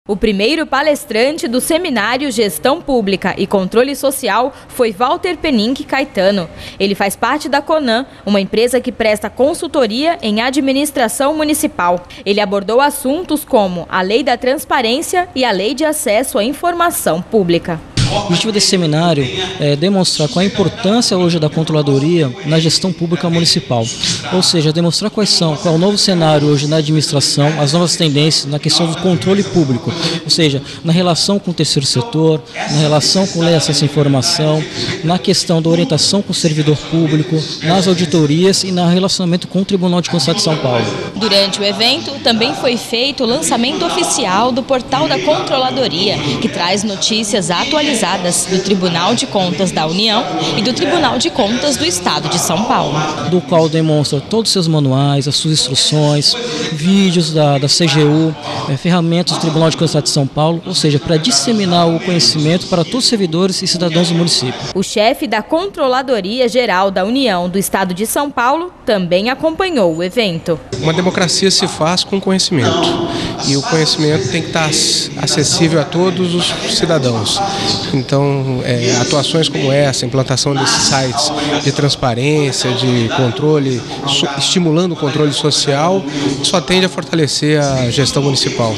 O primeiro palestrante do seminário Gestão Pública e Controle Social foi Walter Penink Caetano. Ele faz parte da Conan, uma empresa que presta consultoria em administração municipal. Ele abordou assuntos como a Lei da Transparência e a Lei de Acesso à Informação Pública. O objetivo desse seminário é demonstrar qual a importância hoje da controladoria na gestão pública municipal. Ou seja, demonstrar qual é o novo cenário hoje na administração, as novas tendências na questão do controle público. Ou seja, na relação com o terceiro setor, na relação com o lei de acesso à informação, na questão da orientação com o servidor público, nas auditorias e no relacionamento com o Tribunal de Contas de São Paulo. Durante o evento, também foi feito o lançamento oficial do portal da Controladoria, que traz notícias atualizadas do Tribunal de Contas da União e do Tribunal de Contas do Estado de São Paulo. Do qual demonstra todos os seus manuais, as suas instruções, vídeos da CGU, ferramentas do Tribunal de Contas de São Paulo, ou seja, para disseminar o conhecimento para todos os servidores e cidadãos do município. O chefe da Controladoria Geral da União do Estado de São Paulo também acompanhou o evento. Uma democracia se faz com conhecimento e o conhecimento tem que estar acessível a todos os cidadãos. Então, atuações como essa, implantação desses sites de transparência, de controle, estimulando o controle social, só tende a fortalecer a gestão municipal.